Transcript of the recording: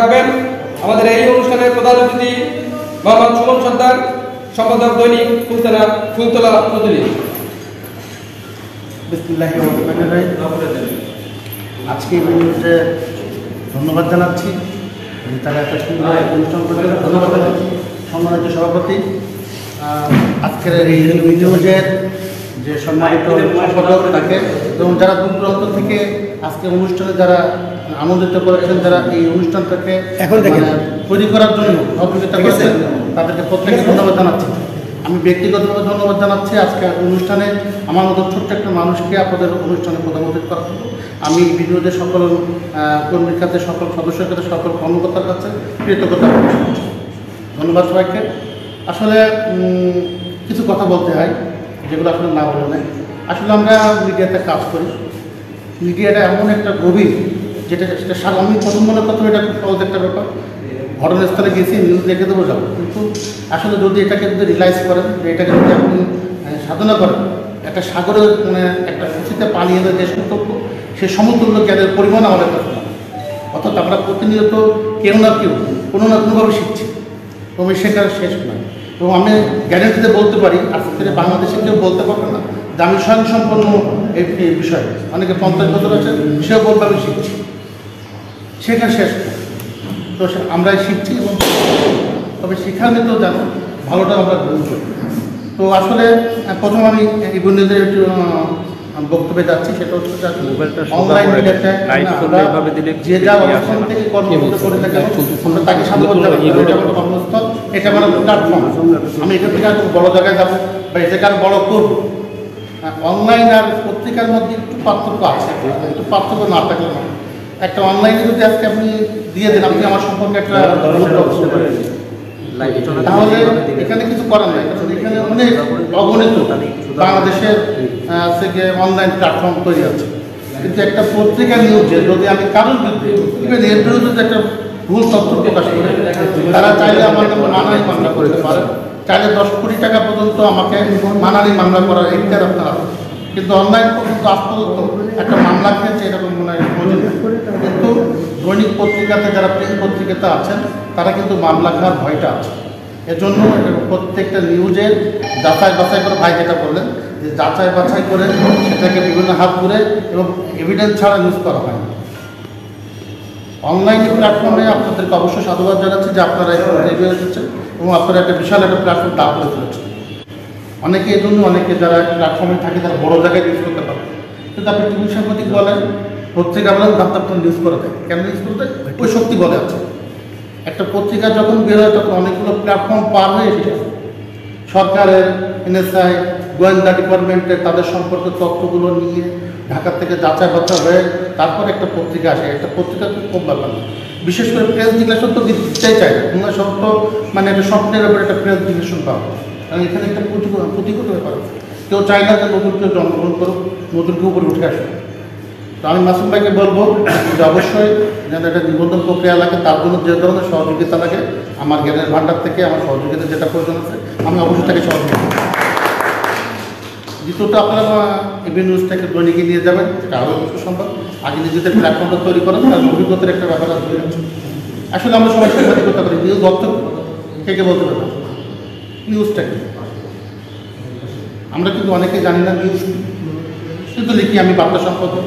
থাকবেন আমাদের এই অনুষ্ঠানের প্রধান অতিথি মোহাম্মদ সুমন সর্দার, সম্পাদক দৈনিক ফুলতলা প্রতিনিধি। বিসমিল্লাহির রহমানির রহিম। আজকে যে ধন্যবাদ জানাচ্ছি, তারা একটা সুন্দর অনুষ্ঠান করেছেন, ধন্যবাদ জানাচ্ছি সম্মানিত সভাপতি। আজকের এই নিউজের যে সম্মানিত সম্পাদক তাকে এবং যারা দূর দূরান্ত থেকে আজকের অনুষ্ঠানে যারা আনন্দিত করেছেন, যারা এই অনুষ্ঠানটাকে এখন থেকে তৈরি করার জন্য সহযোগিতা করেছেন, তাদেরকে প্রত্যেকে ধন্যবাদ জানাচ্ছি। আমি ব্যক্তিগতভাবে ধন্যবাদ জানাচ্ছি আজকের অনুষ্ঠানে আমার মতো ছোট্ট একটা মানুষকে আপনাদের অনুষ্ঠানে প্রধান অতিথি করার জন্য। আমি ভিডিওতে সকল কর্মীর কাছে, সকল সদস্যের কাছে, সকল কর্মকর্তার কাছে কৃতজ্ঞতা প্রকাশ করছি। ধন্যবাদ সবাইকে। আসলে কিছু কথা বলতে হয় যেগুলো আসলে না বলে নেই। আসলে আমরা মিডিয়াতে কাজ করি, মিডিয়াটা এমন একটা গভীর যেটা আমি প্রথম মনে করতাম এটা খুব সহজ একটা ব্যাপার, ঘটনাস্থলে গেছি নিউজ দেখে দেবো যাবো, কিন্তু আসলে যদি এটাকে যদি রিয়েলাইজ করেন, যে এটাকে যদি আপনি সাধনা করেন, একটা সাগরের একটা সূচিতে পানি এনে যে সতর্ক সে সমতুল্য জ্ঞানের পরিমাণ আমাদের কাছে না। অর্থাৎ আমরা প্রতিনিয়ত কেউ না কেউ কোনো না কোনোভাবে শিখছি এবং শেখার শেষ নয়। এবং আমি গ্যারেন্টিতে বলতে পারি আজকে বাংলাদেশে কেউ বলতে পারবে না যে আমি স্বয়ংসম্পন্ন এই বিষয়ে। অনেকে 50 বছর আছে, সেও বলবে আমি শিখছি, শেখার শেষ। তো আমরাই শিখছি এবং তবে শেখার মধ্যেও জানো ভালোটা আমরা গ্রহণ করি। তো আসলে প্রথম আমি এই বন্ধুদের একটু বক্তব্যে যাচ্ছি, সেটা হচ্ছে অনলাইন মিডিয়াতে যে যা অবস্থান থেকে কর্মরত করে থাকে আমরা তাকে সাধুবাদ জানাই। এটা আমার কর্মস্থল, এটা আমার প্ল্যাটফর্ম। আমি এখান থেকে আর বড় জায়গায় যাবো বা এটাকে আর বড় করবো। অনলাইন আর পত্রিকার মধ্যে একটু পার্থক্য আছে, একটু পার্থক্য না থাকলে না। একটা অনলাইনে যদি আজকে আপনি দিয়ে দেন, আপনি আমার সম্পর্কে একটা তাহলে এখানে কিছু করার নাই, কারণ এখানে অনেক অগণিত বাংলাদেশের থেকে অনলাইন প্ল্যাটফর্ম তৈরি আছে। কিন্তু একটা পত্রিকা নিউজে যদি আমি কারোর বিরুদ্ধে এর বিরুদ্ধে একটা ভুল তথ্য প্রকাশ করি, তারা চাইলে আমার নামে মানহানি মামলা করতে পারে, চাইলে 10 কোটি টাকা পর্যন্ত আমাকে মানহানি মামলা করার এখতিয়ার আপনার আছে। কিন্তু অনলাইন পর্যন্ত আজ পর্যন্ত একটা মামলা খেয়েছে এরকম মনে হয়। কিন্তু দৈনিক পত্রিকাতে যারা প্রিন্ট পত্রিকাতে আছেন তারা কিন্তু মামলা খাওয়ার ভয়টা আছে। এজন্য প্রত্যেকটা নিউজের যাচাই বাছাই করে, ভাই যেটা বললেন যে যাচাই বাছাই করে সেটাকে বিভিন্ন হাত করে এবং এভিডেন্স ছাড়া নিউজ করা হয়। অনলাইনে প্ল্যাটফর্মে আপনাদেরকে অবশ্যই সাধুবাদ জানাচ্ছি যে আপনারা এগিয়ে এসেছেন এবং আপনারা একটা বিশাল একটা প্ল্যাটফর্ম দাঁড় করে তুলেছেন। অনেকে এই জন্য অনেকে যারা প্ল্যাটফর্মে থাকে তারা বড় জায়গায় নিউজ করতে পারে, কিন্তু আপনি টিভি সাংবাদিক বলেন, পত্রিকা বলেন, দাপ্তর নিউজ করে থাকে। কেন নিউজ করতে? ওই শক্তি বলে আছে। একটা পত্রিকা যখন বের হয় তখন অনেকগুলো প্ল্যাটফর্ম পার হয়ে এসেছে। সরকারের এনএসআই, গোয়েন্দা ডিপার্টমেন্টের তাদের সম্পর্কে তথ্যগুলো নিয়ে ঢাকা থেকে যাচাই বাছাই হয়ে তারপর একটা পত্রিকা আসে। একটা পত্রিকা খুব কম ব্যাপার না, বিশেষ করে প্রেস ডিক্লেশন তো দিতেই চায় না। তোমরা সব তো একটা স্বপ্নের ব্যাপারে একটা প্রেস ডিক্লেশন পাবো, কারণ এখানে একটা প্রতিকূল ব্যাপার আছে। কেউ চায় না যে নতুন কেউ জন্মগ্রহণ করুক, নতুন কেউ উপরে উঠে আসবে। তো আমি মাসুম ভাইকে বলবো যে অবশ্যই যেন একটা নিবন্ধন প্রক্রিয়া লাগে, তার জন্য যে ধরনের সহযোগিতা লাগে আমার জ্ঞানের ভাণ্ডার থেকে আমার সহযোগিতা যেটা প্রয়োজন আছে আমি অবশ্যই তাকে সহযোগিতা করব। দ্বিতীয়ত আপনারা এভি নিউজটাকে দৈনিকে নিয়ে যাবেন, যেটা আরও কিছু সম্ভব। আগে নিজেদের প্ল্যাটফর্মটা তৈরি করেন, তার অভিজ্ঞতার একটা ব্যাপার আছে। আসলে আমরা সবাই সাংবাদিকতা করি, নিউজ অর্থ কে বলতে পারবেন নিউজটাকে আমরা কিন্তু অনেকে জানি না নিউজ। শুধু লিখি আমি বার্তা সম্পাদক,